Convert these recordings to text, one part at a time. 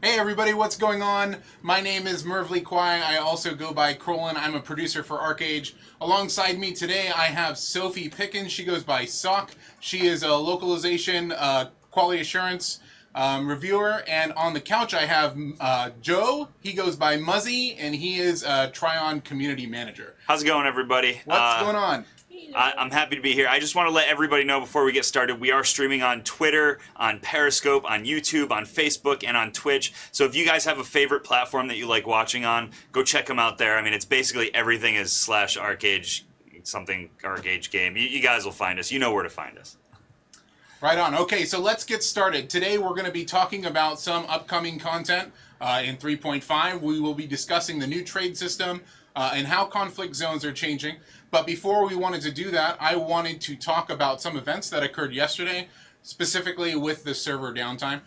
Hey everybody, what's going on? My name is Mervly Kwai. I also go by Krolin. I'm a producer for ArcheAge. Alongside me today, I have Sophie Pickens. She goes by Sock. She is a localization quality assurance reviewer. And on the couch, I have Joe. He goes by Muzzy, and he is a Tryon community manager. How's it going, everybody? What's going on? I'm happy to be here. I just want to let everybody know before we get started, we are streaming on Twitter, on Periscope, on YouTube, on Facebook, and on Twitch. So if you guys have a favorite platform that you like watching on, go check them out there. I mean, it's basically everything is /ArcheAge, something ArcheAge game. You guys will find us. You know where to find us. Right on. Okay, so let's get started. Today we're going to be talking about some upcoming content in 3.5. We will be discussing the new trade system and how conflict zones are changing. But before we wanted to do that, I wanted to talk about some events that occurred yesterday, specifically with the server downtime.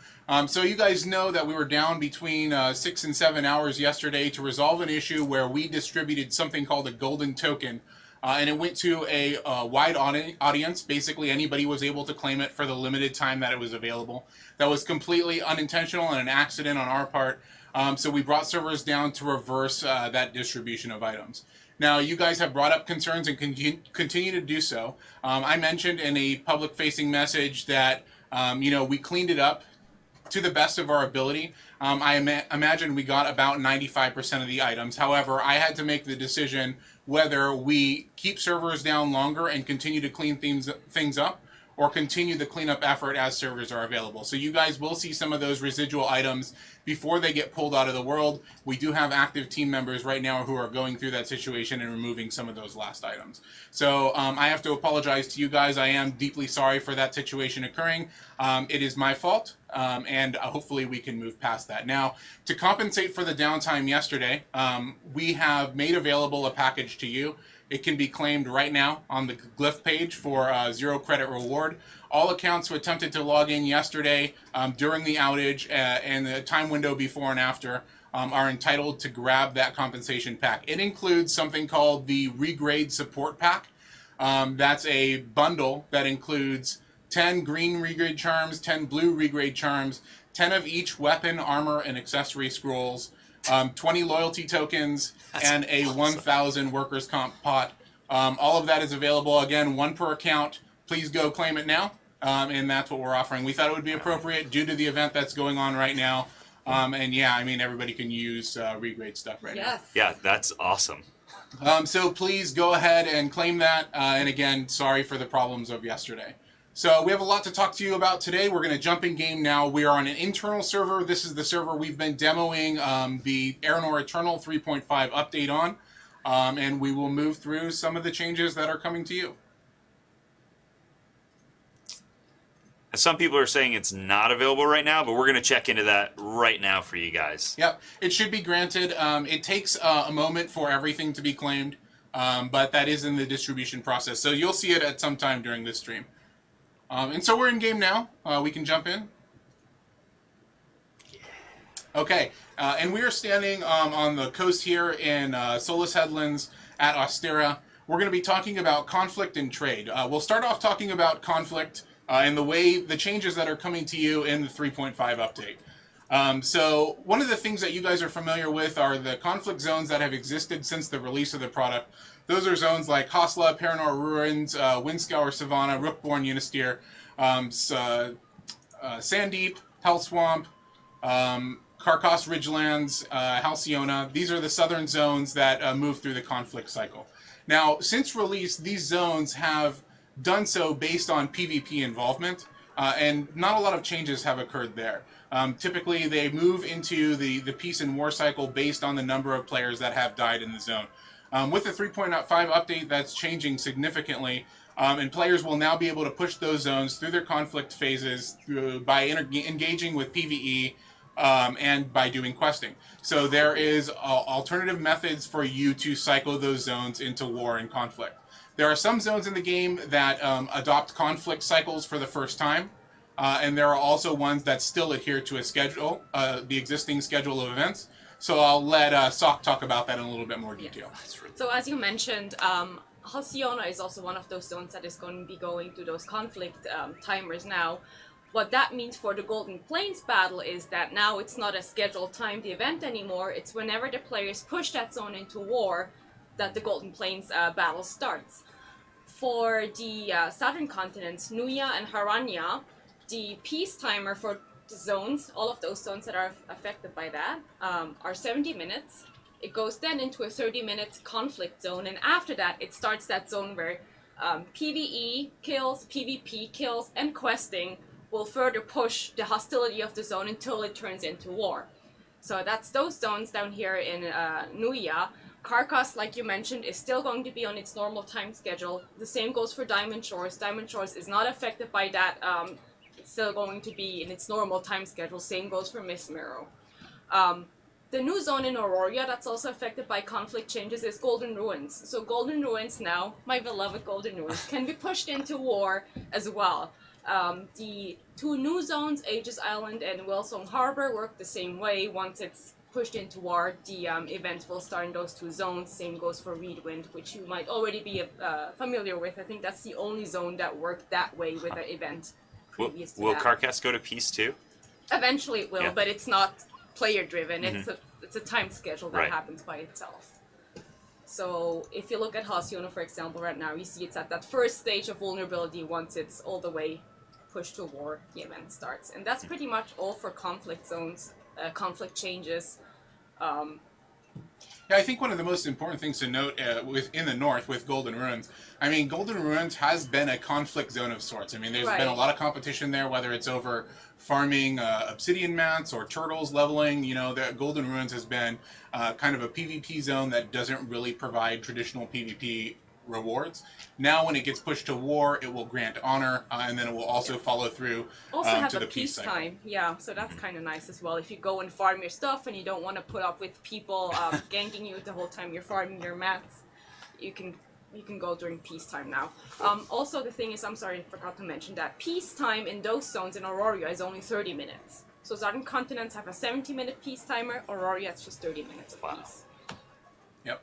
So you guys know that we were down between 6 and 7 hours yesterday to resolve an issue where we distributed something called a golden token. And it went to a wide audience. Basically, anybody was able to claim it for the limited time that it was available. That was completely unintentional and an accident on our part. So we brought servers down to reverse that distribution of items. Now, you guys have brought up concerns and continue to do so. I mentioned in a public-facing message that we cleaned it up to the best of our ability. I imagine we got about 95% of the items. However, I had to make the decision whether we keep servers down longer and continue to clean things up, or continue the cleanup effort as servers are available. So you guys will see some of those residual items before they get pulled out of the world. We do have active team members right now who are going through that situation and removing some of those last items. So I have to apologize to you guys. I am deeply sorry for that situation occurring. It is my fault, and hopefully we can move past that. Now, to compensate for the downtime yesterday, we have made available a package to you. It can be claimed right now on the Glyph page for 0 credit reward. All accounts who attempted to log in yesterday during the outage and the time window before and after are entitled to grab that compensation pack. It includes something called the Regrade Support Pack. That's a bundle that includes 10 green regrade charms, 10 blue regrade charms, 10 of each weapon, armor, and accessory scrolls, 20 loyalty tokens, and a 1,000 workers' comp pot. All of that is available, again, 1 per account. Please go claim it now, and that's what we're offering. We thought it would be appropriate due to the event that's going on right now. And yeah, I mean, everybody can use regrade stuff right now. Yeah, that's awesome. So please go ahead and claim that. And again, sorry for the problems of yesterday. So we have a lot to talk to you about today. We're going to jump in game now. We are on an internal server. This is the server we've been demoing the Aeronor Eternal 3.5 update on. And we will move through some of the changes that are coming to you. Some people are saying it's not available right now, but we're going to check into that right now for you guys. Yep, it should be granted. It takes a moment for everything to be claimed, but that is in the distribution process. So you'll see it at some time during this stream. And so we're in game now. We can jump in. Okay, and we are standing on the coast here in Solus Headlands at Austera. We're going to be talking about conflict and trade. We'll start off talking about conflict and the changes that are coming to you in the 3.5 update. So one of the things that you guys are familiar with are the conflict zones that have existed since the release of the product. Those are zones like Hosla, Paranor Ruins, Windscour Savannah, Rookborn Unisteer, Sandeep, Hellswamp, Carcass Ridgelands, Halcyona. These are the southern zones that move through the conflict cycle. Now, since release, these zones have done so based on PvP involvement, and not a lot of changes have occurred there. Typically, they move into the peace and war cycle based on the number of players that have died in the zone. With the 3.5 update, that's changing significantly, and players will now be able to push those zones through their conflict phases by engaging with PvE and by doing questing. So there is alternative methods for you to cycle those zones into war and conflict. There are some zones in the game that adopt conflict cycles for the first time, and there are also ones that still adhere to a schedule, the existing schedule of events. So I'll let Sock talk about that in a little bit more detail. So as you mentioned, Halcyona is also one of those zones that is going to be going to those conflict timers now. What that means for the Golden Plains battle is that now it's not a scheduled timed event anymore. It's whenever the players push that zone into war that the Golden Plains battle starts. For the southern continents, Nuya and Haranya, the peace timer for the zones, all of those zones that are affected by that, are 70 minutes. It goes then into a 30-minute conflict zone, and after that, it starts that zone where PvE kills, PvP kills, and questing will further push the hostility of the zone until it turns into war. So that's those zones down here in Nuya. Carcass, like you mentioned, is still going to be on its normal time schedule. The same goes for Diamond Shores. Diamond Shores is not affected by that. It's still going to be in its normal time schedule. Same goes for Miss Mirror. The new zone in Aurora that's also affected by conflict changes is Golden Ruins. So Golden Ruins now, my beloved Golden Ruins, can be pushed into war as well. The two new zones, ArcheAge Island and Wellsong Harbor, work the same way. Once it's pushed into war, the event will start in those two zones. Same goes for Reedwind, which you might already be familiar with. I think that's the only zone that worked that way with an event previous to will that. Carcass go to peace too? Eventually it will, Yeah. but it's not player driven. It's a time schedule that Right. happens by itself. So if you look at Hacienda, for example, right now, you see it's at that first stage of vulnerability. Once it's all the way pushed to war, the event starts. And that's pretty much all for conflict zones, conflict changes. Yeah, I think one of the most important things to note in the north with Golden Ruins, I mean, Golden Ruins has been a conflict zone of sorts. I mean, there's been a lot of competition there, whether it's over farming obsidian mats or turtles leveling. You know, the Golden Ruins has been kind of a PvP zone that doesn't really provide traditional PvP rewards. Now, when it gets pushed to war, it will grant honor, and then it will also follow through Also have to a the peace cycle. peacetime, yeah, so that's kind of nice as well. If you go and farm your stuff and you don't want to put up with people ganking you the whole time you're farming your mats, you can go during peacetime now. Also, the thing is, I'm sorry, I forgot to mention that peacetime in those zones in Aurora is only 30 minutes. So southern continents have a 70-minute peace timer. Aurora, it's just 30 minutes of peace. Yep.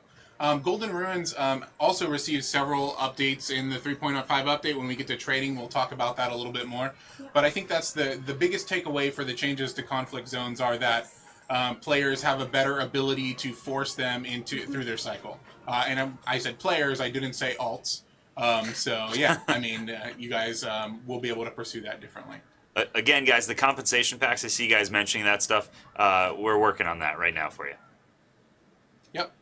Golden Ruins also received several updates in the 3.5 update. When we get to trading, we'll talk about that a little bit more. Yeah. But I think that's the biggest takeaway for the changes to conflict zones are that players have a better ability to force them through their cycle. And I said players, I didn't say alts. So yeah, I mean, you guys will be able to pursue that differently. Again, guys, the compensation packs, I see you guys mentioning that stuff. We're working on that right now for you. Yep.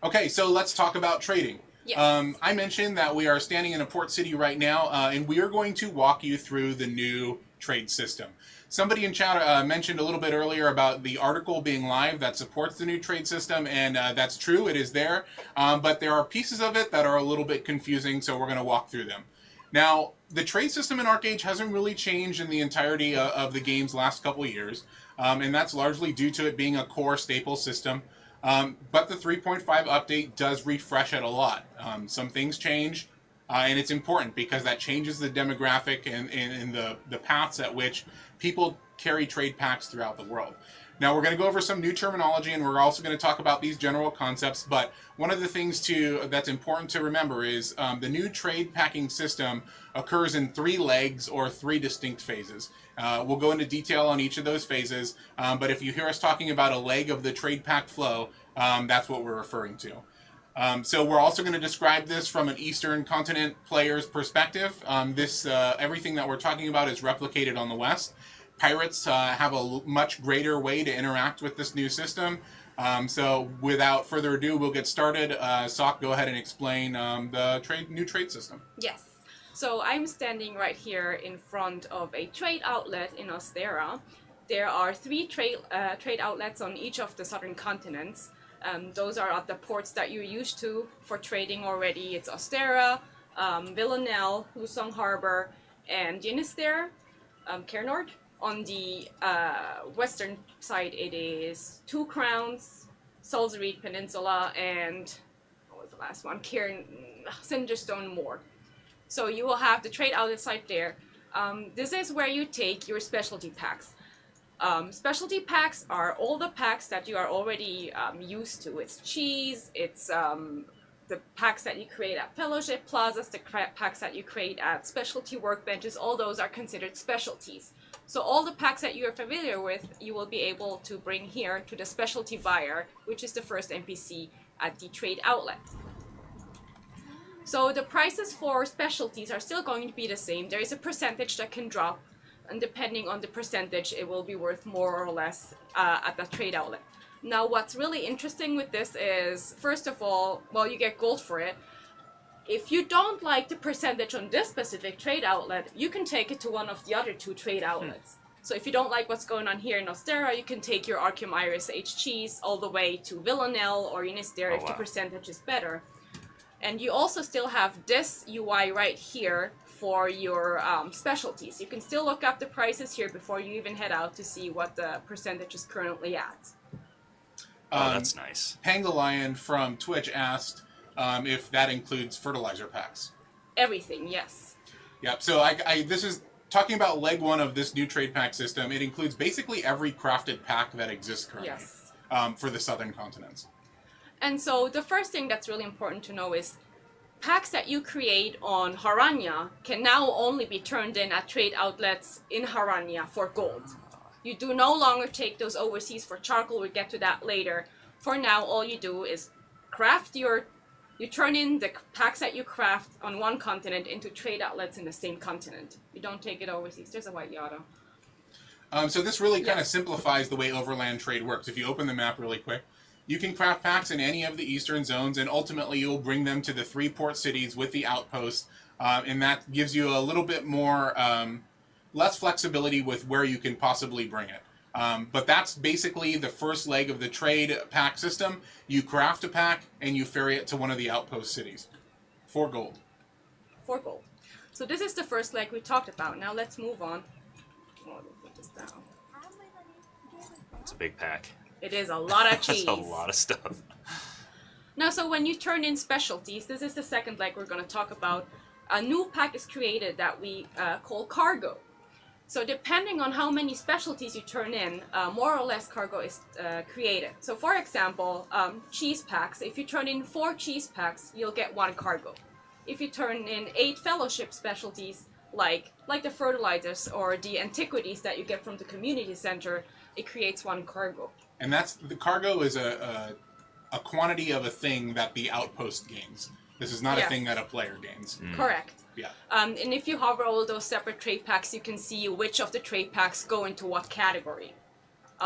Okay, so let's talk about trading. Yes. I mentioned that we are standing in a port city right now, and we are going to walk you through the new trade system. Somebody in chat mentioned a little bit earlier about the article being live that supports the new trade system, and that's true, it is there. But there are pieces of it that are a little bit confusing, so we're going to walk through them. Now, the trade system in ArcheAge hasn't really changed in the entirety of the game's last couple years, and that's largely due to it being a core staple system. But the 3.5 update does refresh it a lot. Some things change, and it's important because that changes the demographic and the paths at which people carry trade packs throughout the world. Now, we're going to go over some new terminology, and we're also going to talk about these general concepts, but one of the things that's important to remember is the new trade packing system occurs in 3 legs or 3 distinct phases. We'll go into detail on each of those phases, but if you hear us talking about a leg of the trade pack flow, that's what we're referring to. So we're also going to describe this from an Eastern continent player's perspective. Everything that we're talking about is replicated on the West. Pirates have a much greater way to interact with this new system. So without further ado, we'll get started. Sok, go ahead and explain the new trade system. Yes. So I'm standing right here in front of a trade outlet in Ostera. There are 3 trade outlets on each of the southern continents. Those are at the ports that you're used to for trading already. It's Ostera, Villanelle, Lusong Harbor, and Yinister, Cairnord. On the western side, it is 2 Crowns, Salzreed Peninsula, and what was the last one? Cinderstone Moor. So you will have the trade outlet site there. This is where you take your specialty packs. Specialty packs are all the packs that you are already used to. It's cheese, it's the packs that you create at fellowship plazas, the packs that you create at specialty workbenches, all those are considered specialties. So all the packs that you're familiar with, you will be able to bring here to the specialty buyer, which is the first NPC at the trade outlet. So the prices for specialties are still going to be the same. There is a percentage that can drop, and depending on the percentage, it will be worth more or less at the trade outlet. Now, what's really interesting with this is, first of all, well, you get gold for it. If you don't like the percentage on this specific trade outlet, you can take it to one of the other 2 trade outlets. So if you don't like what's going on here in Ostera, you can take your Archeum Iris H cheese all the way to Villanelle or Innister if the percentage is better. And you also still have this UI right here for your specialties. You can still look up the prices here before you even head out to see what the percentage is currently at. Oh, that's nice. Pangolion from Twitch asked if that includes fertilizer packs. Everything, yes. Yep. So this is talking about leg 1 of this new trade pack system. It includes basically every crafted pack that exists currently. Yes. For the southern continents. And so the first thing that's really important to know is packs that you create on Haranya can now only be turned in at trade outlets in Haranya for gold. You do no longer take those overseas for charcoal. We'll get to that later. For now, all you do is you turn in the packs that you craft on one continent into trade outlets in the same continent. You don't take it overseas. There's a white Yada. So this really kind of simplifies the way overland trade works. If you open the map really quick, you can craft packs in any of the eastern zones, and ultimately you'll bring them to the 3 port cities with the outposts, and that gives you a little bit more less flexibility with where you can possibly bring it. But that's basically the first leg of the trade pack system. You craft a pack and you ferry it to one of the outpost cities for gold. For gold. So this is the first leg we talked about. Now let's move on. Oh, let me put this down. It's a big pack. It is a lot of cheese. That's a lot of stuff. Now, so when you turn in specialties, this is the second leg we're going to talk about. A new pack is created that we call cargo. So depending on how many specialties you turn in, more or less cargo is created. So for example, cheese packs, if you turn in 4 cheese packs, you'll get 1 cargo. If you turn in 8 fellowship specialties, like the fertilizers or the antiquities that you get from the community center, it creates 1 cargo. And the cargo is a quantity of a thing that the outpost gains. This is not a thing that a player gains. Correct. Yeah. And if you hover all those separate trade packs, you can see which of the trade packs go into what category.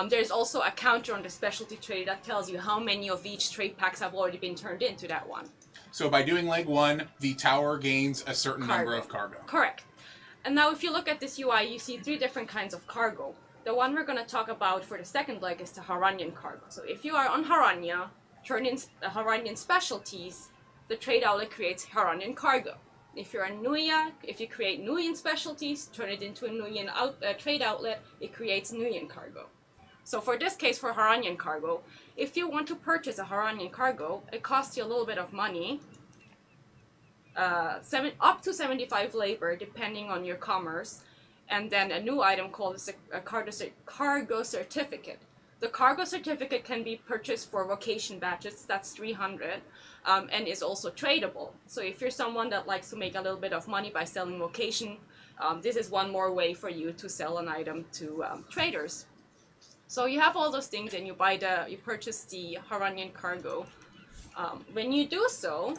There's also a counter on the specialty trade that tells you how many of each trade packs have already been turned into that one. So by doing leg 1, the tower gains a certain number of cargo. Correct. And now if you look at this UI, you see 3 different kinds of cargo. The one we're going to talk about for the second leg is the Haranyan cargo. So if you are on Haranya, turn in Haranyan specialties, the trade outlet creates Haranyan cargo. If you're on Nuya, if you create Nuyan specialties, turn it into a Nuyan trade outlet, it creates Nuyan cargo. So for this case, for Haranyan cargo, if you want to purchase a Haranyan cargo, it costs you a little bit of money, up to 75 labor, depending on your commerce, and then a new item called a cargo certificate. The cargo certificate can be purchased for vocation badges, that's 300, and is also tradable. So if you're someone that likes to make a little bit of money by selling vocation, this is one more way for you to sell an item to traders. So you have all those things and you purchase the Haranyan cargo. When you do so,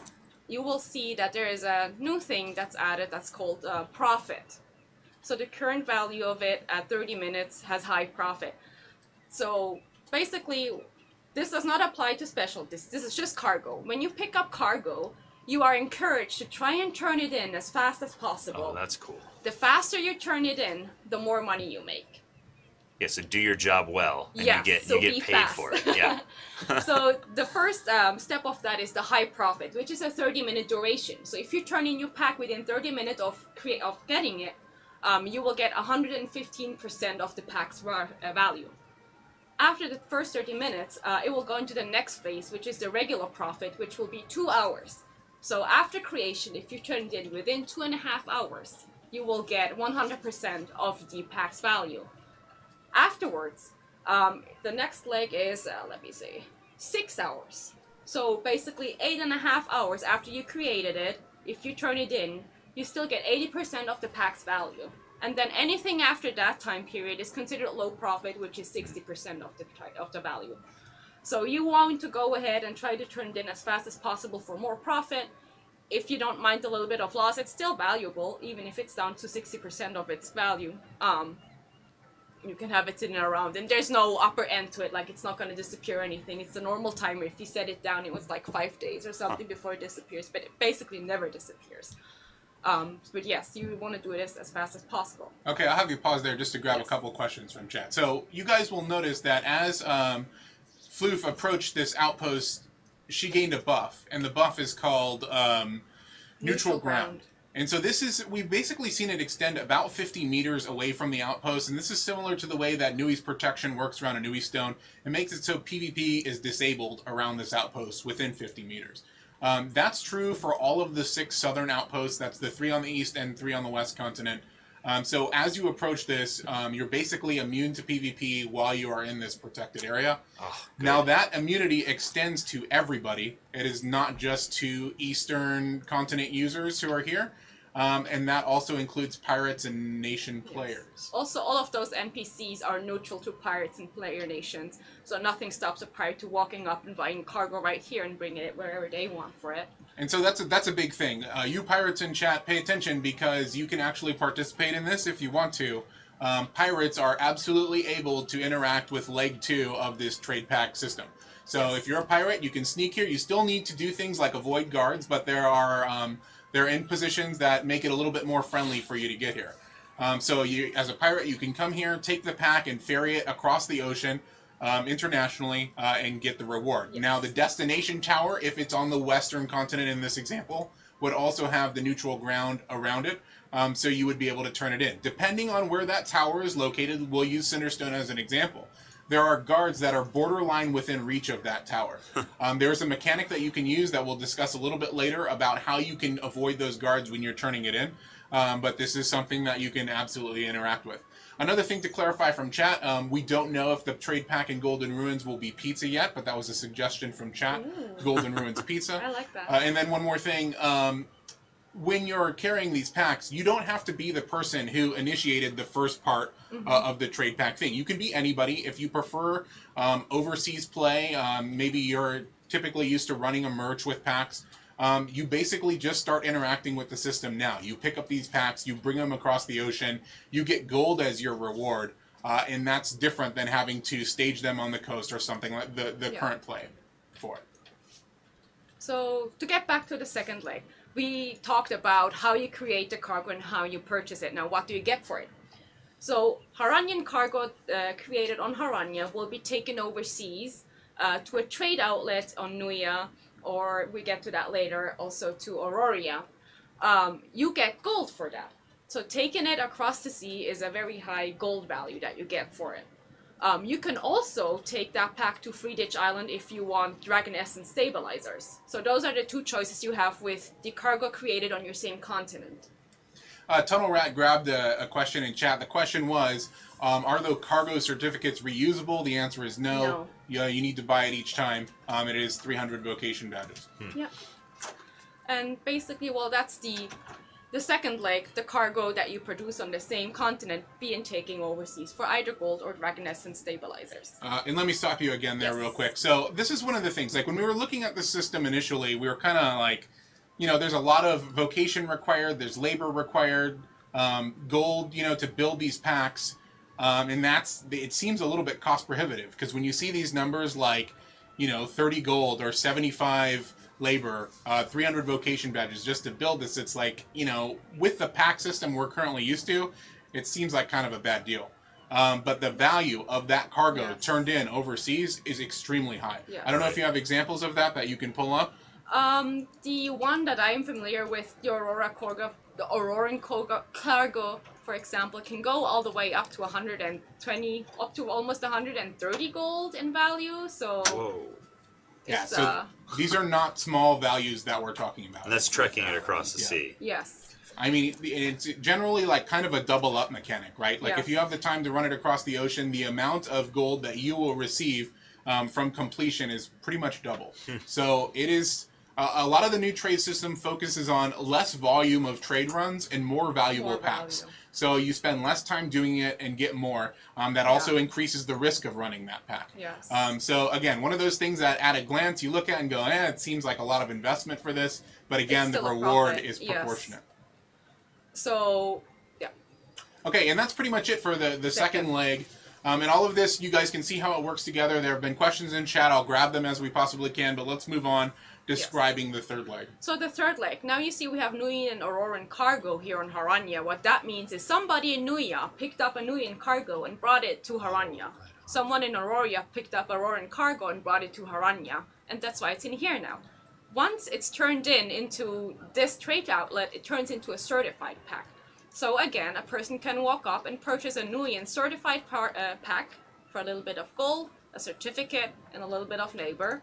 you will see that there is a new thing that's added that's called profit. So the current value of it at 30 minutes has high profit. So basically, this does not apply to specialties. This is just cargo. When you pick up cargo, you are encouraged to try and turn it in as fast as possible. Oh, that's cool. The faster you turn it in, the more money you make. Yeah, so do your job well, and you get paid fast. for it. Yeah. So the first step of that is the high profit, which is a 30-minute duration. So if you turn in your pack within 30 minutes of getting it, you will get 115% of the pack's value. After the first 30 minutes, it will go into the next phase, which is the regular profit, which will be 2 hours. So after creation, if you turn it in within 2.5 hours, you will get 100% of the pack's value. Afterwards, the next leg is, 6 hours. So basically 8.5 hours after you created it, if you turn it in, you still get 80% of the pack's value. And then anything after that time period is considered low profit, which is 60% of the value. So you want to go ahead and try to turn it in as fast as possible for more profit. If you don't mind a little bit of loss, it's still valuable, even if it's down to 60% of its value. You can have it sitting around, and there's no upper end to it, like it's not going to disappear or anything. It's a normal timer. If you set it down, it was like 5 days or something before it disappears, but it basically never disappears. But yes, you want to do it as fast as possible. Okay, I'll have you pause there just to grab a couple questions from chat. So you guys will notice that as Floof approached this outpost, she gained a buff, and the buff is called Neutral Ground. And so this is, we've basically seen it extend about 50 meters away from the outpost, and this is similar to the way that Nui's protection works around a Nui stone. It makes it so PvP is disabled around this outpost within 50 meters. That's true for all of the 6 southern outposts. That's the 3 on the east and 3 on the west continent. So as you approach this, you're basically immune to PvP while you are in this protected area. Oh, now that immunity extends to everybody. It is not just to eastern continent users who are here. And that also includes pirates and nation players. Also, all of those NPCs are neutral to pirates and player nations, so nothing stops a pirate to walking up and buying cargo right here and bringing it wherever they want for it. And so that's a big thing. You pirates in chat, pay attention, because you can actually participate in this if you want to. Pirates are absolutely able to interact with leg 2 of this trade pack system. So if you're a pirate, you can sneak here. You still need to do things like avoid guards, but there are... they're in positions that make it a little bit more friendly for you to get here. So you, as a pirate, you can come here, take the pack, and ferry it across the ocean internationally and get the reward. Yes. Now, the destination tower, if it's on the western continent in this example, would also have the neutral ground around it. So you would be able to turn it in. Depending on where that tower is located, we'll use Cinderstone as an example. There are guards that are borderline within reach of that tower. There's a mechanic that you can use that we'll discuss a little bit later about how you can avoid those guards when you're turning it in. But this is something that you can absolutely interact with. Another thing to clarify from chat, we don't know if the trade pack in Golden Ruins will be pizza yet, but that was a suggestion from chat. Ooh. Golden Ruins pizza. I like that. And then one more thing. When you're carrying these packs, you don't have to be the person who initiated the first part of the trade pack thing. You can be anybody. If you prefer overseas play, maybe you're typically used to running a merch with packs, you basically just start interacting with the system now. You pick up these packs, you bring them across the ocean, you get gold as your reward, and that's different than having to stage them on the coast or something like the current play for it. So to get back to the second leg, we talked about how you create the cargo and how you purchase it. Now, what do you get for it? So Haranian cargo created on Harania will be taken overseas to a trade outlet on Nuia, or we get to that later, also to Auroria. You get gold for that. So taking it across the sea is a very high gold value that you get for it. You can also take that pack to Free Ditch Island if you want Dragon Essence Stabilizers. So those are the 2 choices you have with the cargo created on your same continent. Tunnel Rat grabbed a question in chat. The question was, are those cargo certificates reusable? The answer is no. No. You need to buy it each time. It is 300 vocation badges. Yeah. And basically, well, that's the second leg, the cargo that you produce on the same continent being taken overseas for either gold or Dragon Essence Stabilizers. And let me stop you again there real quick. So this is one of the things, like when we were looking at the system initially, we were kind of like, there's a lot of vocation required, there's labor required, gold, to build these packs. And it seems a little bit cost prohibitive because when you see these numbers like, 30 gold or 75 labor, 300 vocation badges just to build this, it's like, with the pack system we're currently used to, it seems like kind of a bad deal. But the value of that cargo turned in overseas is extremely high. Yes. I don't know if you have examples of that you can pull up. The one that I'm familiar with, the Auroran cargo, for example, can go all the way up to 120, up to almost 130 gold in value. So. Whoa. Yeah, so these are not small values that we're talking about. And that's trekking it across the sea. Yes. I mean, it's generally like kind of a double up mechanic, right? Like if you have the time to run it across the ocean, the amount of gold that you will receive from completion is pretty much double. So it is a lot of the new trade system focuses on less volume of trade runs and more valuable packs. So you spend less time doing it and get more. That also increases the risk of running that pack. Yes. So again, one of those things that at a glance you look at and go, it seems like a lot of investment for this. But again, the reward is proportionate. So, yeah. Okay, and that's pretty much it for the second leg. And all of this, you guys can see how it works together. There have been questions in chat. I'll grab them as we possibly can, but let's move on describing the third leg. So the third leg. Now you see we have Nuyen and Auroran cargo here on Haranya. What that means is somebody in Nuya picked up a Nuyen cargo and brought it to Haranya. Someone in Aurora picked up Auroran cargo and brought it to Haranya. And that's why it's in here now. Once it's turned into this trade outlet, it turns into a certified pack. So again, a person can walk up and purchase a Nuyen certified pack for a little bit of gold, a certificate, and a little bit of labor.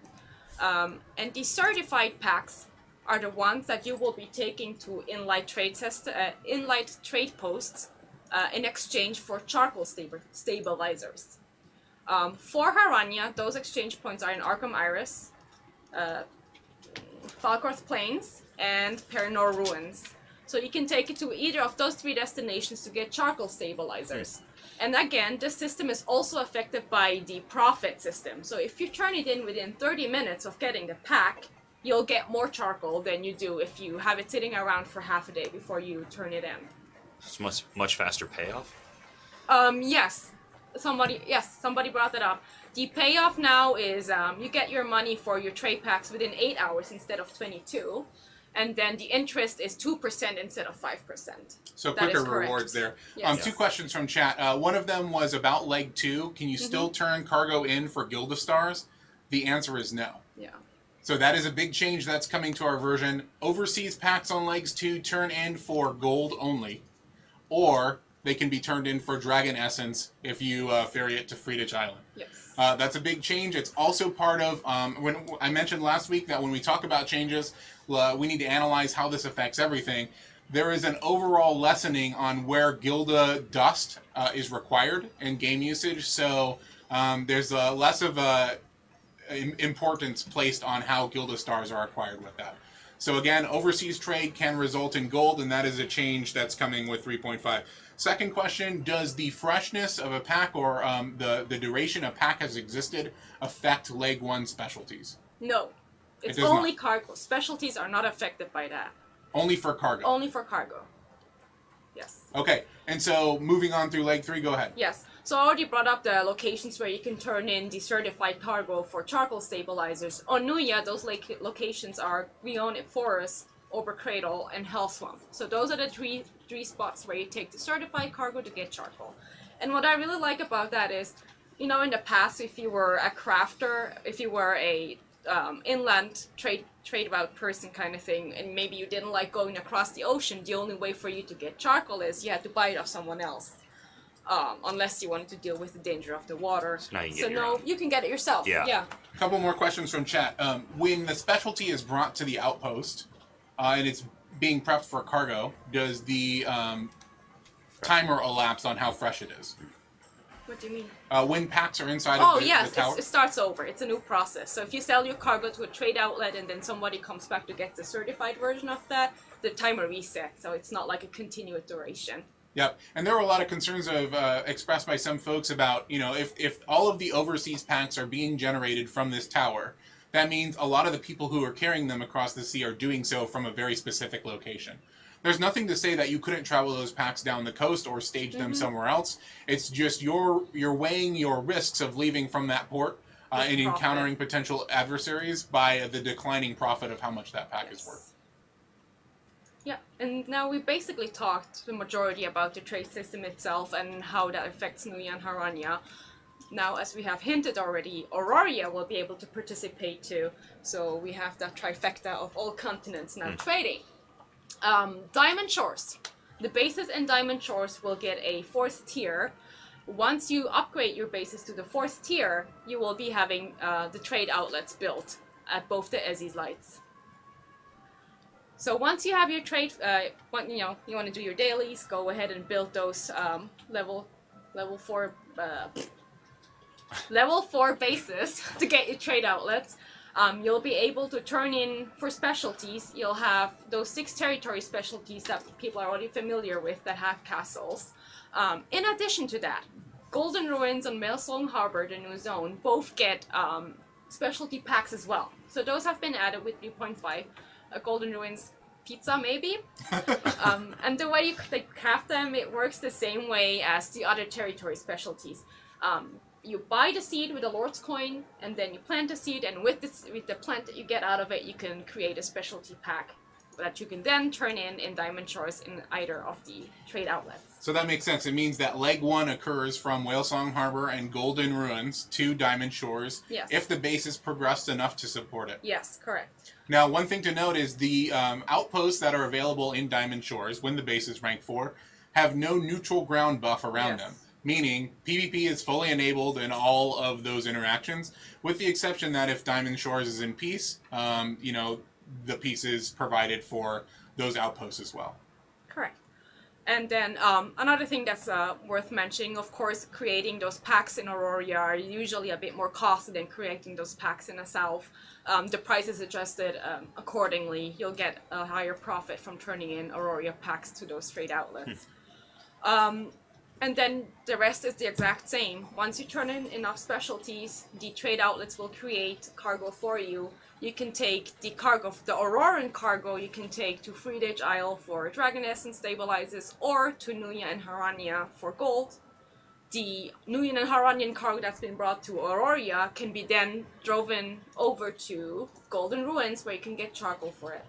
And these certified packs are the ones that you will be taking to inlight trade posts in exchange for charcoal stabilizers. For Haranya, those exchange points are in Arkham Iris, Falkorth Plains, and Perinor Ruins. So you can take it to either of those 3 destinations to get charcoal stabilizers. And again, this system is also affected by the profit system. So if you turn it in within 30 minutes of getting the pack, you'll get more charcoal than you do if you have it sitting around for half a day before you turn it in. It's much faster payoff? Yes. Somebody brought that up. The payoff now is you get your money for your trade packs within 8 hours instead of 22. And then the interest is 2% instead of 5%. So quicker rewards there. Yes. 2 questions from chat. One of them was about leg 2. Can you still turn cargo in for Gilda Stars? The answer is no. Yeah. So that is a big change that's coming to our version. Overseas packs on legs 2 turn in for gold only. Or they can be turned in for Dragon Essence if you ferry it to Friedrich Island. Yes. That's a big change. It's also part of, when I mentioned last week that when we talk about changes, we need to analyze how this affects everything. There is an overall lessening on where Gilda dust is required in game usage, so there's less of a importance placed on how Gilda stars are acquired with that. So again, overseas trade can result in gold, and that is a change that's coming with 3.5. Second question, does the freshness of a pack or the duration a pack has existed affect leg 1 specialties? No. It's only cargo. Specialties are not affected by that. Only for cargo? Only for cargo. Yes. Okay, and so moving on through leg 3, go ahead. Yes. So I already brought up the locations where you can turn in the certified cargo for charcoal stabilizers. On Nuya, those locations are Rione Forest, Obercradle, and Hellswamp. So those are the three spots where you take the certified cargo to get charcoal. And what I really like about that is, in the past, if you were a crafter, if you were a inland trade route person kind of thing, and maybe you didn't like going across the ocean, the only way for you to get charcoal is you had to buy it off someone else. Unless you wanted to deal with the danger of the water. So you can get it yourself. Yeah. A couple more questions from chat. When the specialty is brought to the outpost and it's being prepped for cargo, does the timer elapse on how fresh it is? What do you mean? When packs are inside of the tower? It starts over. It's a new process. So if you sell your cargo to a trade outlet and then somebody comes back to get the certified version of that, the timer resets. So it's not like a continuous duration. Yep, and there were a lot of concerns expressed by some folks about, if all of the overseas packs are being generated from this tower, that means a lot of the people who are carrying them across the sea are doing so from a very specific location. There's nothing to say that you couldn't travel those packs down the coast or stage them somewhere else. It's just you're weighing your risks of leaving from that port and encountering potential adversaries by the declining profit of how much that pack is worth. Yeah, and now we basically talked the majority about the trade system itself and how that affects Nuya and Haranya. Now, as we have hinted already, Aurora will be able to participate too. So we have that trifecta of all continents now trading. Diamond Shores. The bases in Diamond Shores will get a 4th tier. Once you upgrade your bases to the 4th tier, you will be having the trade outlets built at both the Ezzy's lights. So once you have your trade, you want to do your dailies, go ahead and build those level 4. level 4 bases to get your trade outlets. You'll be able to turn in for specialties. You'll have those 6 territory specialties that people are already familiar with that have castles. In addition to that, Golden Ruins and Maelsong Harbor, the new zone, both get specialty packs as well. So those have been added with 3.5. Golden Ruins pizza, maybe. And the way you craft them, it works the same way as the other territory specialties. You buy the seed with a Lord's coin, and then you plant the seed, and with the plant that you get out of it, you can create a specialty pack that you can then turn in Diamond Shores in either of the trade outlets. So that makes sense. It means that leg 1 occurs from Whalesong Harbor and Golden Ruins to Diamond Shores, yes, if the base is progressed enough to support it. Yes, correct. Now, one thing to note is the outposts that are available in Diamond Shores, when the base is rank 4, have no neutral ground buff around them. Meaning, PvP is fully enabled in all of those interactions, with the exception that if Diamond Shores is in peace, you know, the peace is provided for those outposts as well. Correct. And then another thing that's worth mentioning, of course, creating those packs in Aurora are usually a bit more costly than creating those packs in the south. The price is adjusted accordingly. You'll get a higher profit from turning in Aurora packs to those trade outlets. And then the rest is the exact same. Once you turn in enough specialties, the trade outlets will create cargo for you. You can take the cargo, the Auroran cargo, you can take to Freedage Isle for Dragoness and Stabilizes, or to Nuya and Harania for gold. The Nuyan and Haranian cargo that's been brought to Aurora can be then driven over to Golden Ruins, where you can get charcoal for it.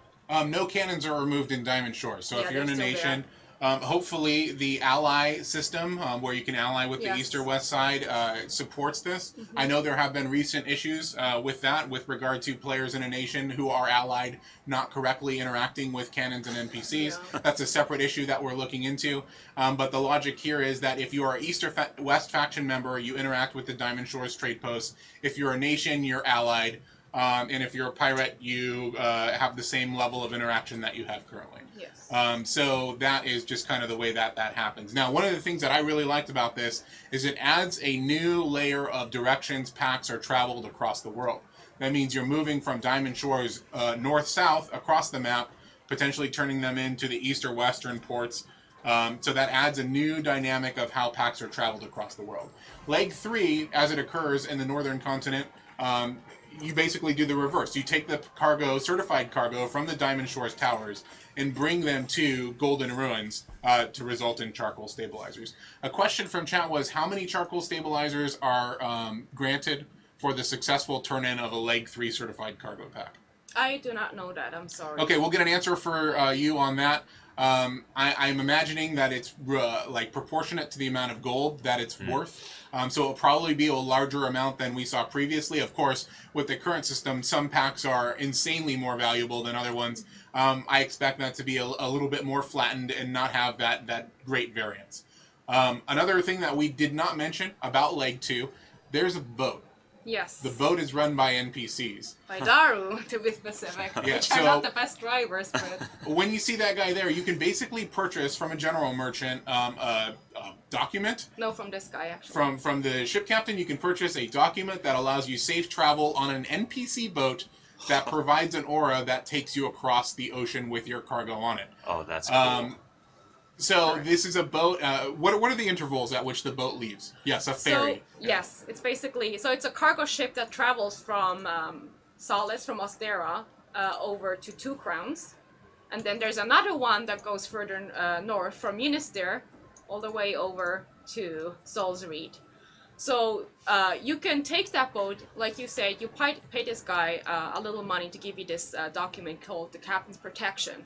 No cannons are removed in Diamond Shores, so Yeah, if you're in a they're still nation, hopefully the ally system, where you can ally with the Yes. east or west side, supports this. I know there have been recent issues with that, with regard to players in a nation who are allied not correctly interacting with cannons and NPCs. Yeah. That's a separate issue that we're looking into. But the logic here is that if you are an east or west faction member, you interact with the Diamond Shores trade post. If you're a nation, you're allied. And if you're a pirate, you have the same level of interaction that you have currently. Yes. So that is just kind of the way that happens. Now, one of the things that I really liked about this is it adds a new layer of directions packs are traveled across the world. That means you're moving from Diamond Shores north-south across the map, potentially turning them into the east or western ports. So that adds a new dynamic of how packs are traveled across the world. Leg 3, as it occurs in the northern continent, you basically do the reverse. You take the cargo, certified cargo, from the Diamond Shores towers and bring them to Golden Ruins to result in charcoal stabilizers. A question from chat was, how many charcoal stabilizers are granted for the successful turn-in of a Leg 3 certified cargo pack? I do not know that, I'm sorry. Okay, we'll get an answer for you on that. I'm imagining that it's like proportionate to the amount of gold that it's worth. So it'll probably be a larger amount than we saw previously. Of course, with the current system, some packs are insanely more valuable than other ones. I expect that to be a little bit more flattened and not have that great variance. Another thing that we did not mention about Leg 2, there's a boat. Yes. The boat is run by NPCs. By Daru, to be specific. Yeah, which are not the best drivers, but... When you see that guy there, you can basically purchase from a general merchant a document. No, from this guy, actually. From the ship captain, you can purchase a document that allows you safe travel on an NPC boat that provides an aura that takes you across the ocean with your cargo on it. Oh, that's cool. So this is a boat. What are the intervals at which the boat leaves? Yes, a ferry. So, yes, it's basically... So it's a cargo ship that travels from Solace, from Ostera, over to Two Crowns. And then there's another one that goes further north from Minister all the way over to Sol's Reed. So you can take that boat, like you said, you pay this guy a little money to give you this document called the Captain's Protection.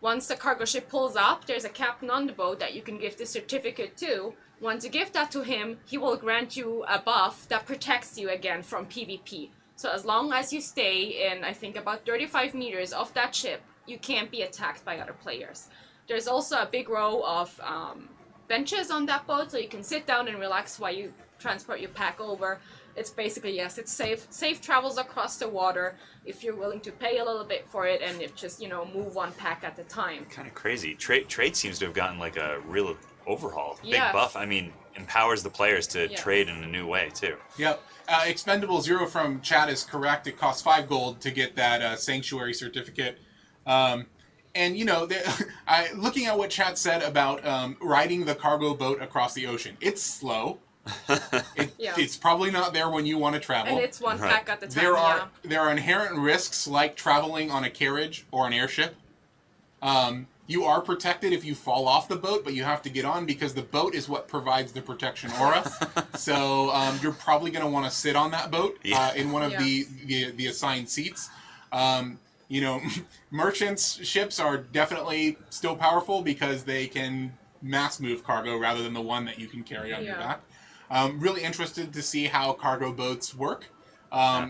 Once the cargo ship pulls up, there's a captain on the boat that you can give the certificate to. Once you give that to him, he will grant you a buff that protects you again from PvP. So as long as you stay in, I think, about 35 meters of that ship, you can't be attacked by other players. There's also a big row of benches on that boat, so you can sit down and relax while you transport your pack over. It's basically, yes, it's safe travels across the water if you're willing to pay a little bit for it, and it just, you know, move one pack at a time. Kind of crazy. Trade seems to have gotten like a real overhaul, big Yes. buff. I mean, empowers the players to trade in a new way too. Yep. Expendable Zero from chat is correct. It costs 5 gold to get that Sanctuary certificate. And, you know, looking at what chat said about riding the cargo boat across the ocean, it's slow. It's probably not there when you want to travel. And it's one pack at the time. There are inherent risks like traveling on a carriage or an airship. You are protected if you fall off the boat, but you have to get on because the boat is what provides the protection aura. So you're probably going to want to sit on that boat in one of the assigned seats. You know, merchants' ships are definitely still powerful because they can mass move cargo rather than the one that you can carry on your back. Really interested to see how cargo boats work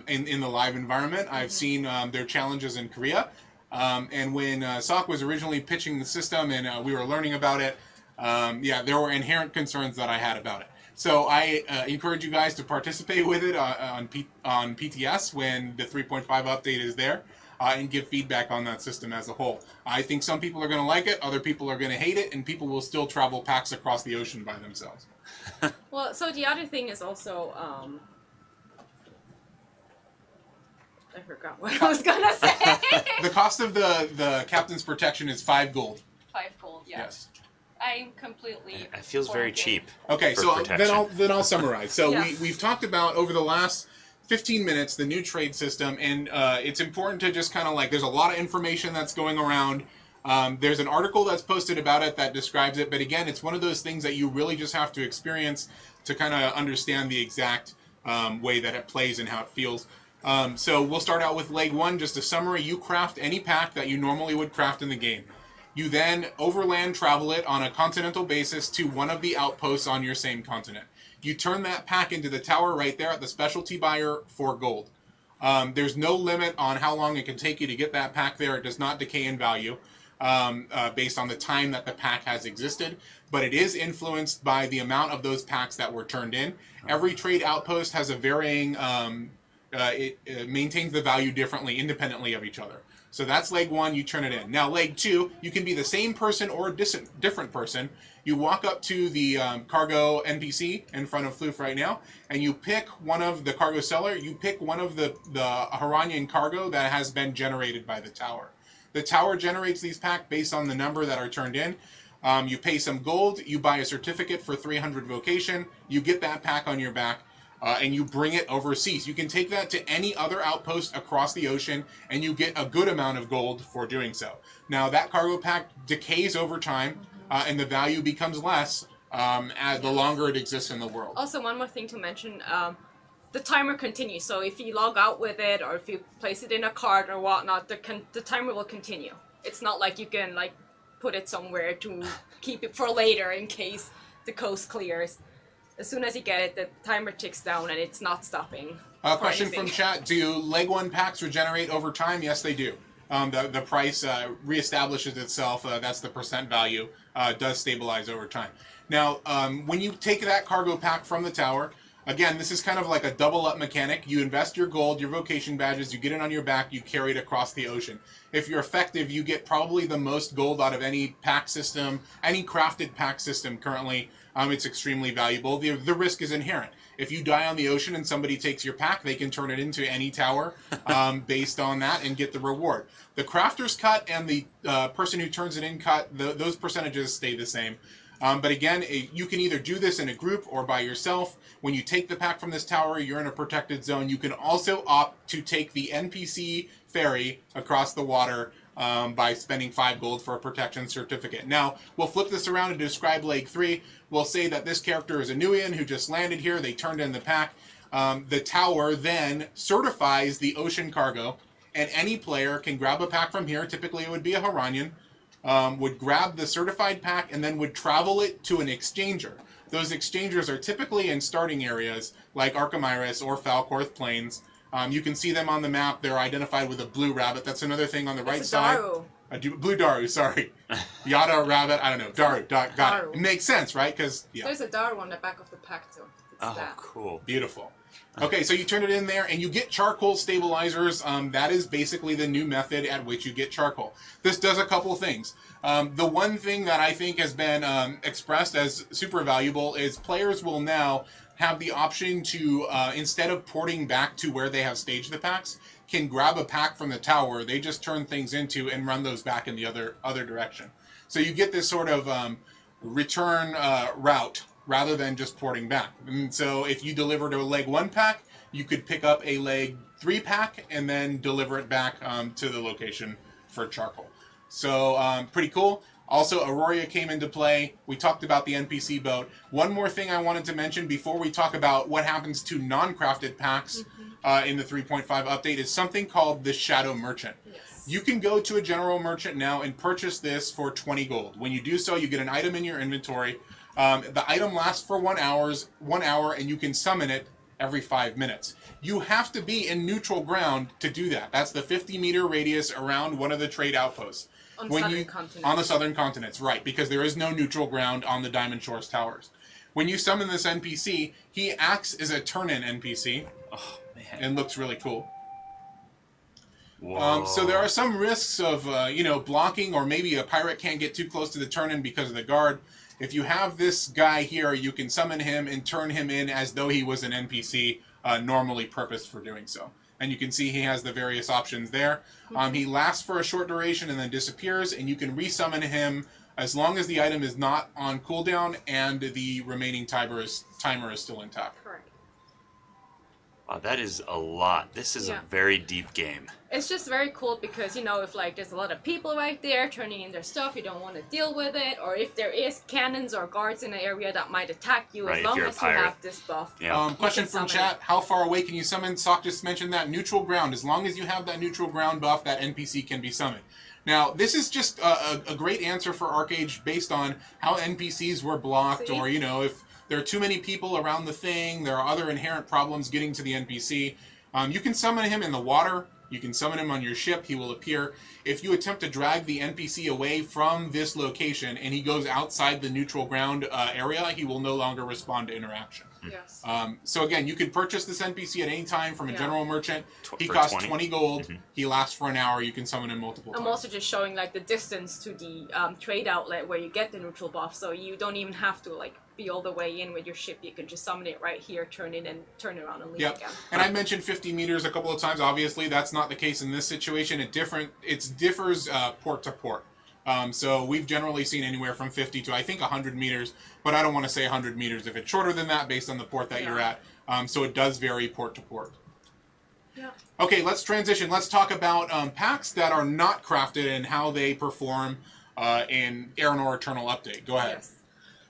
in the live environment. I've seen their challenges in Korea. And when Sok was originally pitching the system and we were learning about it, there were inherent concerns that I had about it. So I encourage you guys to participate with it on PTS when the 3.5 update is there. And give feedback on that system as a whole. I think some people are going to like it, other people are going to hate it, and people will still travel packs across the ocean by themselves. Well, so the other thing is also, I forgot what I was going to say. The cost of the captain's protection is 5 gold. 5 gold, yes. I'm completely... It feels very cheap. Okay, so then I'll summarize. So we've talked about over the last 15 minutes, the new trade system, and it's important to just kind of like, there's a lot of information that's going around. There's an article that's posted about it that describes it, but again, it's one of those things that you really just have to experience to kind of understand the exact way that it plays and how it feels. So we'll start out with leg 1, just a summary. You craft any pack that you normally would craft in the game. You then overland travel it on a continental basis to one of the outposts on your same continent. You turn that pack into the tower right there at the specialty buyer for gold. There's no limit on how long it can take you to get that pack there. It does not decay in value based on the time that the pack has existed, but it is influenced by the amount of those packs that were turned in. Every trade outpost has a varying, it maintains the value differently, independently of each other. So that's leg 1, you turn it in. Now leg 2, you can be the same person or a different person. You walk up to the cargo NPC in front of Floof right now, and you pick one of the cargo seller, you pick one of the Haranian cargo that has been generated by the tower. The tower generates these packs based on the number that are turned in. You pay some gold, you buy a certificate for 300 vocation, you get that pack on your back, and you bring it overseas. You can take that to any other outpost across the ocean, and you get a good amount of gold for doing so. Now, that cargo pack decays over time, and the value becomes less as the longer it exists in the world. Also, one more thing to mention, the timer continues. So if you log out with it, or if you place it in a cart or whatnot, the timer will continue. It's not like you can like put it somewhere to keep it for later in case the coast clears. As soon as you get it, the timer ticks down and it's not stopping. Question from chat: do leg 1 packs regenerate over time? Yes, they do. The price reestablishes itself. That's the percent value. Does stabilize over time. Now, when you take that cargo pack from the tower, again, this is kind of like a double up mechanic. You invest your gold, your vocation badges, you get it on your back, you carry it across the ocean. If you're effective, you get probably the most gold out of any pack system, any crafted pack system currently. It's extremely valuable. The risk is inherent. If you die on the ocean and somebody takes your pack, they can turn it into any tower based on that and get the reward. The crafter's cut and the person who turns it in cut, those percentages stay the same. But again, you can either do this in a group or by yourself. When you take the pack from this tower, you're in a protected zone. You can also opt to take the NPC ferry across the water by spending 5 gold for a protection certificate. Now, we'll flip this around and describe leg 3. We'll say that this character is a Nuian who just landed here. They turned in the pack. The tower then certifies the ocean cargo, and any player can grab a pack from here. Typically, it would be a Haranian. Would grab the certified pack and then would travel it to an exchanger. Those exchangers are typically in starting areas like Archimeris or Falcorth Plains. You can see them on the map. They're identified with a blue rabbit. That's another thing on the right side. Daru. Blue Daru, sorry. Yada rabbit, I don't know. Daru, got it. It makes sense, right? Because There's a Daru on the back of the pack too. Oh, that. cool. Beautiful. Okay, so you turn it in there, and you get charcoal stabilizers. That is basically the new method at which you get charcoal. This does a couple things. The one thing that I think has been expressed as super valuable is players will now have the option to, instead of porting back to where they have staged the packs, can grab a pack from the tower. They just turn things into and run those back in the other direction. So you get this sort of return route rather than just porting back. And so if you delivered a leg 1 pack, you could pick up a leg 3 pack and then deliver it back to the location for charcoal. So pretty cool. Also, Aurora came into play. We talked about the NPC boat. One more thing I wanted to mention before we talk about what happens to non-crafted packs in the 3.5 update is something called the Shadow Merchant. Yes. You can go to a general merchant now and purchase this for 20 gold. When you do so, you get an item in your inventory. The item lasts for 1 hour, and you can summon it every 5 minutes. You have to be in neutral ground to do that. That's the 50-meter radius around one of the trade outposts. On southern continents. On the southern continents, right, because there is no neutral ground on the Diamond Shores towers. When you summon this NPC, he acts as a turn-in NPC. Oh, man. And looks really cool. Whoa. So there are some risks of, blocking, or maybe a pirate can't get too close to the turn-in because of the guard. If you have this guy here, you can summon him and turn him in as though he was an NPC normally purposed for doing so. And you can see he has the various options there. He lasts for a short duration and then disappears, and you can resummon him as long as the item is not on cooldown and the remaining timer is still intact. Correct. Wow, that is a lot. This is a very deep game. It's just very cool because, if there's a lot of people right there turning in their stuff, you don't want to deal with it, or if there is cannons or guards in the area that might attack you, Right, as long if you're a as you pirate. have this buff. Yeah. Question from chat, how far away can you summon? Sock just mentioned that. Neutral ground. As long as you have that neutral ground buff, that NPC can be summoned. Now, this is just a great answer for ArcheAge based on how NPCs were blocked, or, if there are too many people around the thing, there are other inherent problems getting to the NPC. You can summon him in the water. You can summon him on your ship. He will appear. If you attempt to drag the NPC away from this location and he goes outside the neutral ground area, he will no longer respond to interaction. Yes. So again, you can purchase this NPC at any time from a general merchant. He For costs 20. 20 gold. He lasts for an hour. You can summon him multiple times. I'm also just showing the distance to the trade outlet where you get the neutral buff, so you don't even have to be all the way in with your ship. You can just summon it right here, turn it, and turn it around and leave again. And I mentioned 50 meters a couple of times. Obviously, that's not the case in this situation. It differs port to port. So we've generally seen anywhere from 50 to I think 100 meters, but I don't want to say 100 meters if it's shorter than that based on the port that you're at. So it does vary port to port. Yeah. Okay, let's transition. Let's talk about packs that are not crafted and how they perform in Aeronor Eternal Update. Go ahead. Yes.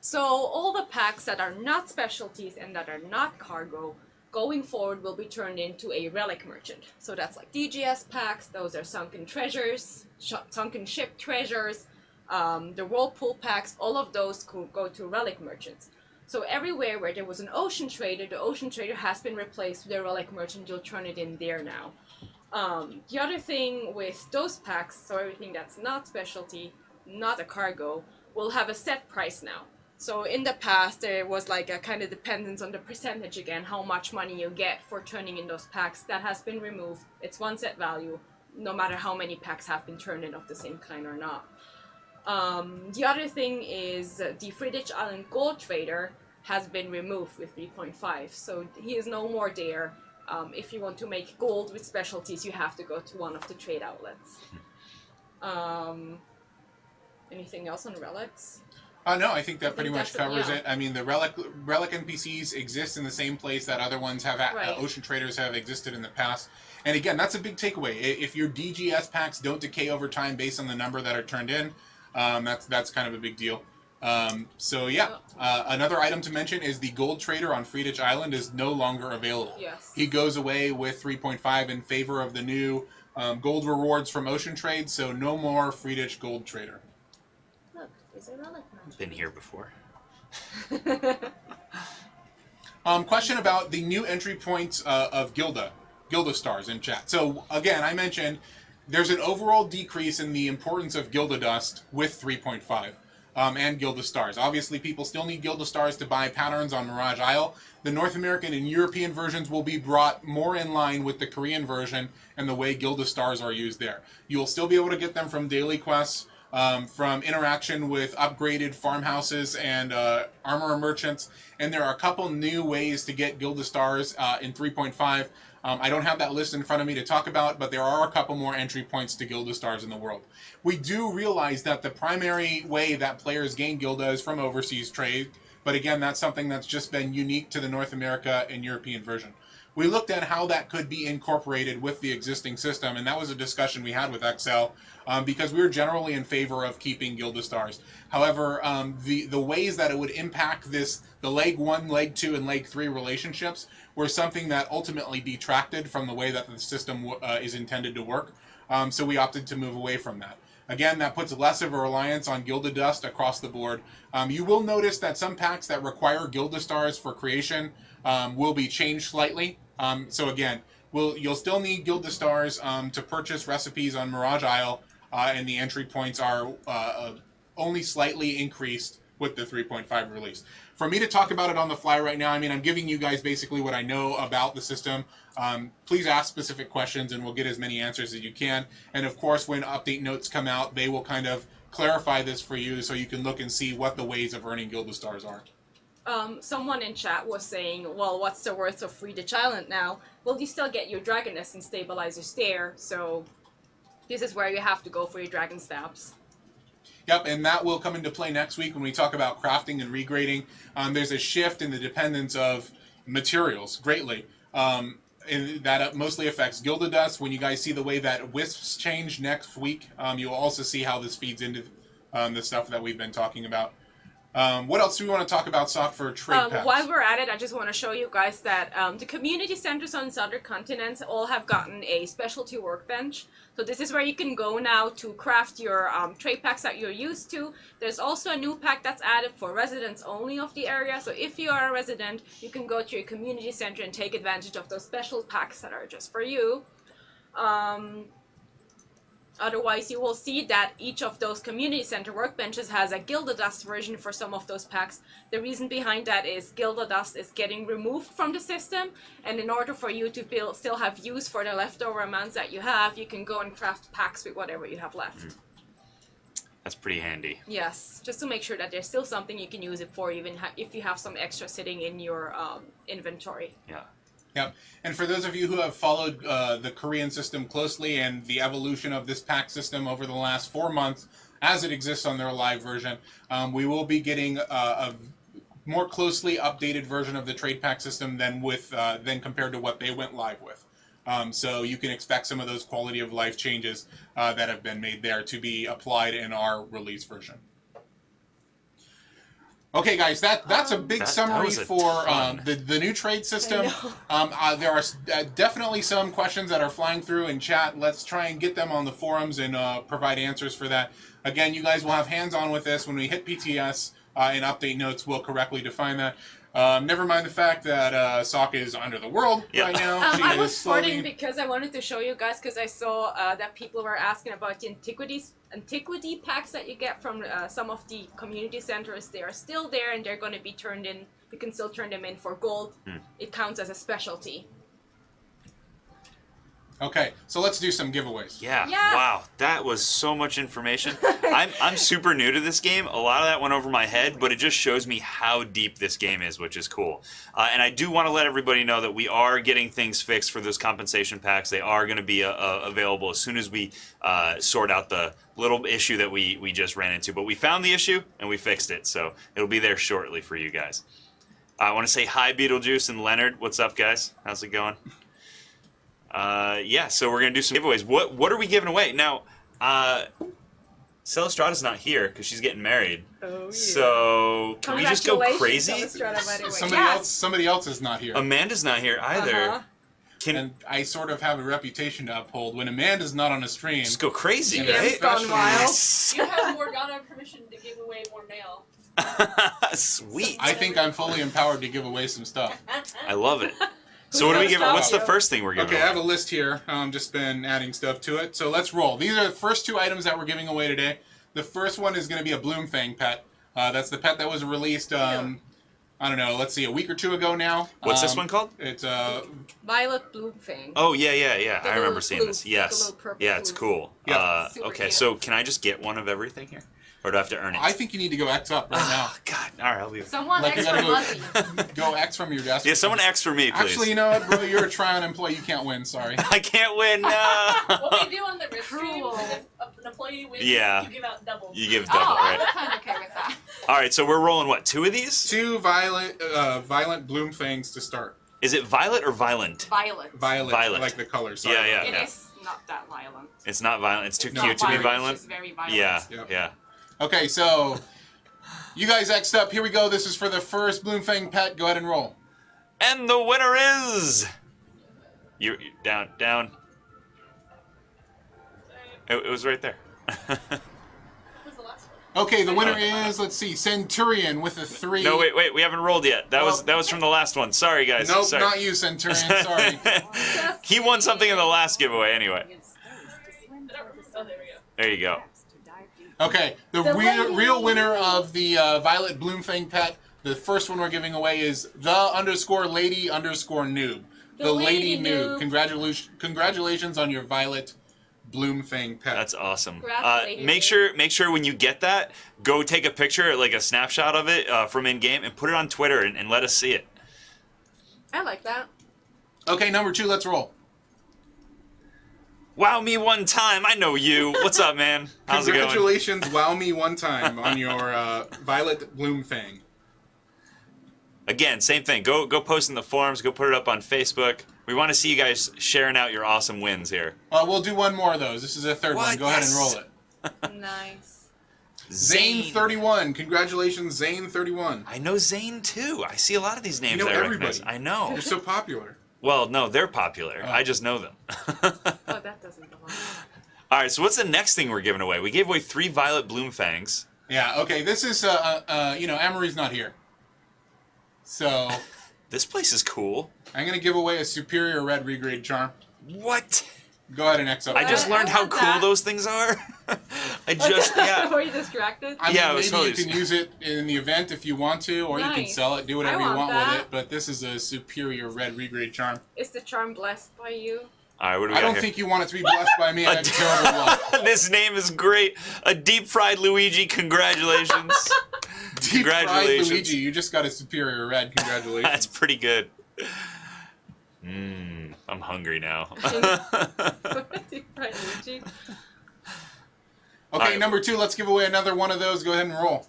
So all the packs that are not specialties and that are not cargo going forward will be turned into a relic merchant. So that's like DGS packs, those are sunken treasures, sunken ship treasures, the whirlpool packs, all of those could go to relic merchants. So everywhere where there was an ocean trader, the ocean trader has been replaced with a relic merchant. You'll turn it in there now. The other thing with those packs, so everything that's not specialty, not a cargo, will have a set price now. So in the past, there was a kind of dependence on the percentage again, how much money you get for turning in those packs. That has been removed. It's one set value, no matter how many packs have been turned in of the same kind or not. The other thing is the ArcheAge Alliance Gold Trader has been removed with 3.5, so he is no more there. If you want to make gold with specialties, you have to go to one of the trade outlets. Anything else on relics? No, I think that pretty much covers it. it. I mean, the relic NPCs exist in the same place that other ones have. Ocean traders have existed in the past. And again, that's a big takeaway. If your DGS packs don't decay over time based on the number that are turned in, that's kind of a big deal. Another item to mention is the gold trader on ArcheAge Island is no longer available. Yes. He goes away with 3.5 in favor of the new gold rewards from Ocean Trade, so no more ArcheAge Gold Trader. Look, there's a relic merchant. Been here before. Question about the new entry points of Gilda stars in chat. So again, I mentioned there's an overall decrease in the importance of Gilda dust with 3.5. and Gilded Stars. Obviously, people still need Gilded Stars to buy patterns on Mirage Isle. The North American and European versions will be brought more in line with the Korean version and the way Gilded Stars are used there. You will still be able to get them from daily quests, from interaction with upgraded farmhouses and armor merchants, and there are a couple new ways to get Gilded Stars in 3.5. I don't have that list in front of me to talk about, but there are a couple more entry points to Gilded Stars in the world. We do realize that the primary way that players gain Gilda is from overseas trade, but again, that's something that's just been unique to the North America and European version. We looked at how that could be incorporated with the existing system, and that was a discussion we had with Excel, because we were generally in favor of keeping Gilded Stars. However, the ways that it would impact the Leg 1, Leg 2, and Leg 3 relationships were something that ultimately detracted from the way that the system is intended to work, so we opted to move away from that. Again, that puts less of a reliance on Gilded Dust across the board. You will notice that some packs that require Gilded Stars for creation will be changed slightly. So again, you'll still need Gilded Stars to purchase recipes on Mirage Isle, and the entry points are only slightly increased with the 3.5 release. For me to talk about it on the fly right now, I mean, I'm giving you guys basically what I know about the system. Please ask specific questions and we'll get as many answers as you can. And of course, when update notes come out, they will kind of clarify this for you so you can look and see what the ways of earning Gilded Stars are. Someone in chat was saying, well, what's the worth of Free the Challenge now? Well, you still get your Dragoness and Stabilizers there, so this is where you have to go for your Dragon Stabs. Yep, and that will come into play next week when we talk about crafting and regrading. There's a shift in the dependence of materials greatly. And that mostly affects Gilded Dust. When you guys see the way that Wisps change next week, you'll also see how this feeds into the stuff that we've been talking about. What else do we want to talk about, Sock, for trade packs? While we're at it, I just want to show you guys that the community centers on other continents all have gotten a specialty workbench. So this is where you can go now to craft your trade packs that you're used to. There's also a new pack that's added for residents only of the area. So if you are a resident, you can go to your community center and take advantage of those special packs that are just for you. Otherwise, you will see that each of those community center workbenches has a Gilded Dust version for some of those packs. The reason behind that is Gilded Dust is getting removed from the system, and in order for you to still have use for the leftover amounts that you have, you can go and craft packs with whatever you have left. That's pretty handy. Yes, just to make sure that there's still something you can use it for, even if you have some extra sitting in your inventory. Yeah. Yep. And for those of you who have followed the Korean system closely and the evolution of this pack system over the last 4 months as it exists on their live version, we will be getting a more closely updated version of the trade pack system than compared to what they went live with. So you can expect some of those quality of life changes that have been made there to be applied in our release version. Okay, guys, that's a big summary for the new trade system. There are definitely some questions that are flying through in chat. Let's try and get them on the forums and provide answers for that. Again, you guys will have hands-on with this. When we hit PTS in update notes, we'll correctly define that. Never mind the fact that Sock is under the world right now. I was sporting because I wanted to show you guys, because I saw that people were asking about the antiquity packs that you get from some of the community centers. They are still there and they're going to be turned in. You can still turn them in for gold. It counts as a specialty. Okay, so let's do some giveaways. Yeah. Wow, that was so much information. I'm super new to this game. A lot of that went over my head, but it just shows me how deep this game is, which is cool. And I do want to let everybody know that we are getting things fixed for those compensation packs. They are going to be available as soon as we sort out the little issue that we just ran into. But we found the issue and we fixed it, so it'll be there shortly for you guys. I want to say hi, Beetlejuice and Leonard. What's up, guys? How's it going? Yeah, so we're going to do some giveaways. What are we giving away? Now, Celestrada's not here because she's getting married. Oh, yeah. So, can we just go crazy? Somebody else is not here. Amanda's not here either. And I sort of have a reputation to uphold. When Amanda's not on a stream... Just go crazy, right? Gone wild. Yes. You have more permission to give away more mail. Sweet. I think I'm fully empowered to give away some stuff. I love it. So what do we give? What's the first thing we're giving away? Okay, I have a list here. Just been adding stuff to it. So let's roll. These are the first two items that we're giving away today. The first one is going to be a Bloomfang pet. That's the pet that was released, I don't know, let's see, a week or two ago now. What's this one called? It's Violet Bloomfang. Oh, yeah. The I remember little seeing this. floof, the Yes. little purple Yeah, it's floof. cool. Yeah. Super Okay, cute. so can I just get one of everything here? Or do I have to earn it? I think you need to go X up right now. Oh, God. All right, I'll leave it. Someone Like, you extra gotta muzzy. Go X from your desk. Yeah, someone X for me, please. Actually, you know what, bro? You're a Tryon employee. You can't win. Sorry. I can't win. No. What we do on the rip stream Cruel. is if an employee wins, Yeah. you give out double. You give double, Oh, right? I'm kind of okay with that. All right, so we're rolling, what, 2 of these? 2 violent Bloomfangs to start. Is it violet or violent? Violet. Violet, like the color. Sorry. Yeah. It is not that violent. It's not violent. It's too It's cute not to be It's violent. just very violent. Yeah, Yep. yeah. Okay, so you guys X'd up. Here we go. This is for the first Bloomfang pet. Go ahead and roll. And the winner is... You down. It was right there. What was the last one? Okay, the winner is, let's see, Centurion with a 3. No, wait. We haven't rolled yet. That was from the last one. Sorry, guys. Nope, Sorry. not you, Centurion. Sorry. He won something in the last giveaway anyway. Oh, there we go. There you go. Okay, the real winner of the Violet Bloomfang pet, the first one we're giving away is the_lady_noob. The lady noob. Congratulations on your Violet Bloomfang pet. That's awesome. Congratulations. Make sure when you get that, go take a picture, like a snapshot of it from in-game, and put it on Twitter and let us see it. I like that. Okay, number 2, let's roll. Wow me one time, I know you. What's up, man? How's it going? Congratulations, wow me one time on your Violet Bloomfang. Again, same thing. Go post in the forums. Go put it up on Facebook. We want to see you guys sharing out your awesome wins here. We'll do one more of those. This is the third one. What? Go ahead and Yes. roll it. Nice. Zane31. Congratulations, Zane31. I know Zane too. I see a lot of these names You know I recognize. everybody. I know. You're so popular. Well, no, they're popular. I just know them. Oh, that doesn't belong. All right, so what's the next thing we're giving away? We gave away 3 Violet Bloomfangs. Yeah, okay, this is, Amory's not here. So, This place is cool. I'm going to give away a Superior Red Regrade Charm. What? Go ahead and X up. I just I learned how want cool that. those things are. Yeah. Were you distracted? I mean, Yeah, it was maybe you totally- can use it in the event if you want to, or you can Nice. sell it, do whatever I you want want with that. it, but this is a Superior Red Regrade Charm. Is the charm blessed by you? All right, what do we I got don't here? think you want it to be blessed by me. I have terrible luck. This name is great. A deep fried Luigi. Congratulations. Deep fried Congratulations. Luigi, you just got a Superior Red. Congratulations. That's pretty good. I'm hungry now. Right, Luigi? Okay, Alright. number 2, let's give away another one of those. Go ahead and roll.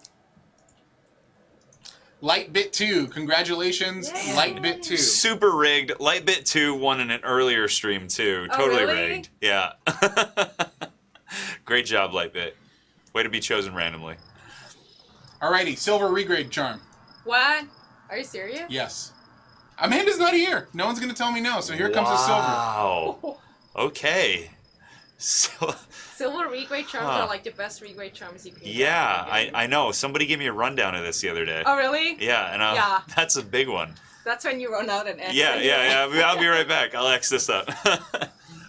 Lightbit2, congratulations, Yay. Lightbit2. Super rigged. Lightbit 2 won in an earlier stream too. Oh, Totally really? rigged. Yeah. Great job, Lightbit. Way to be chosen randomly. Alrighty, Silver Regrade Charm. What? Are you serious? Yes. Amanda's not here. No one's going to tell me no, so here comes the silver. Wow. Okay. So, Silver regrade charms Huh. are like the best regrade charms you can get. yeah, I know. Somebody gave me a rundown of this the other day. Oh, really? Yeah, and Yeah. that's a big one. That's when you run out and X. Yeah. I'll be right back. I'll X this up.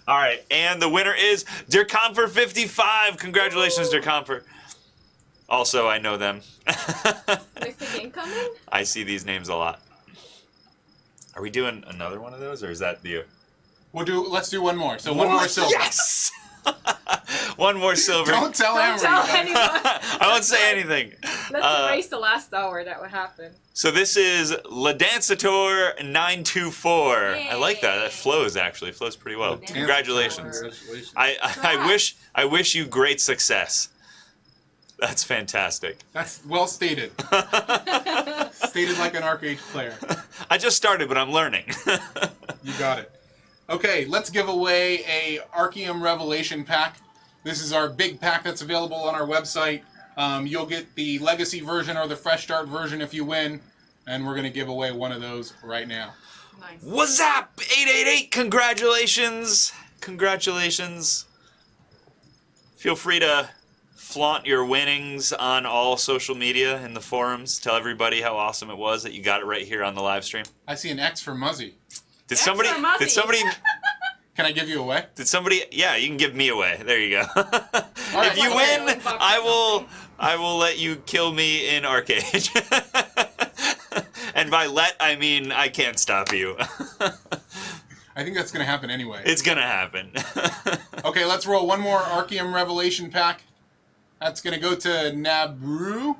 All right, and the winner is DirComfer55. Congratulations, DirComfer. Also, I know them. Next thing incoming? I see these names a lot. Are we doing another one of those, or is that the? Let's do one more. So one more silver. Yes. One more silver. Don't tell Don't Amory. tell guys. anyone. I won't say anything. Let's erase the last hour that would happen. So this is LaDanceator924. I like that. That Yay. flows actually. Flows pretty well. Danceator. Congratulations. Congratulations. I wish you great success. That's fantastic. That's well stated. Stated like an ArcheAge player. I just started, but I'm learning. You got it. Okay, let's give away a Arceum Revelation pack. This is our big pack that's available on our website. You'll get the Legacy version or the Fresh Start version if you win, and we're going to give away one of those right now. Nice. What's up, 888? Congratulations. Congratulations. Feel free to flaunt your winnings on all social media in the forums. Tell everybody how awesome it was that you got it right here on the live stream. I see an X for Muzzy. Did X somebody for Muzzy. did somebody Can I give you away? Did somebody? Yeah, you can give me away. There you go. right, If you okay. win, I will let you kill me in ArcheAge. And by let, I mean I can't stop you. I think that's going to happen anyway. It's gonna happen. Okay, let's roll one more Archeum Revelation pack. That's going to go to Naburu.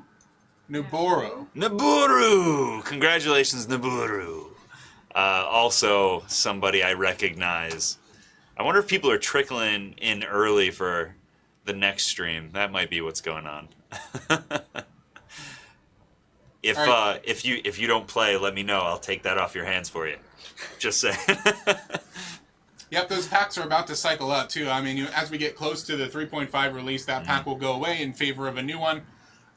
Naburu! Congratulations, Naburu. Also, somebody I recognize. I wonder if people are trickling in early for the next stream. That might be what's going on. If you don't play, let me know. I'll take that off your hands for you. Just saying. Yep, those packs are about to cycle out too. I mean, as we get close to the 3.5 release, that pack will go away in favor of a new one.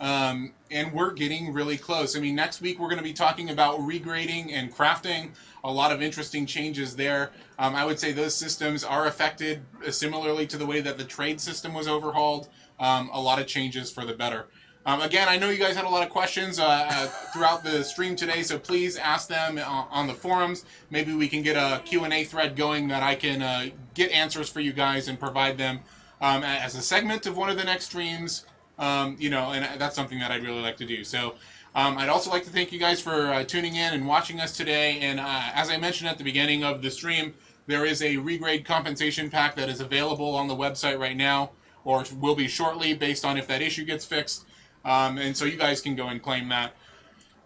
And we're getting really close. I mean, next week we're going to be talking about regrading and crafting. A lot of interesting changes there. I would say those systems are affected similarly to the way that the trade system was overhauled. A lot of changes for the better. Again, I know you guys had a lot of questions throughout the stream today, so please ask them on the forums. Maybe we can get a Q&A thread going that I can get answers for you guys and provide them as a segment of one of the next streams. You know, and that's something that I'd really like to do. So I'd also like to thank you guys for tuning in and watching us today. And as I mentioned at the beginning of the stream, there is a regrade compensation pack that is available on the website right now, or will be shortly based on if that issue gets fixed. And so you guys can go and claim that.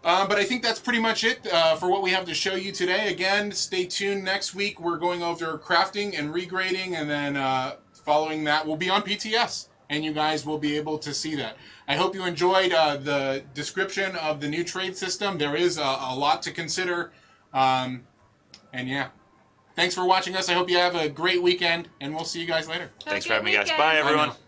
But I think that's pretty much it for what we have to show you today. Again, stay tuned next week. We're going over crafting and regrading, and then following that, we'll be on PTS. And you guys will be able to see that. I hope you enjoyed the description of the new trade system. There is a lot to consider. And yeah, thanks for watching us. I hope you have a great weekend, and we'll see you guys later. Thanks for having me, guys. Bye, everyone. Bye now.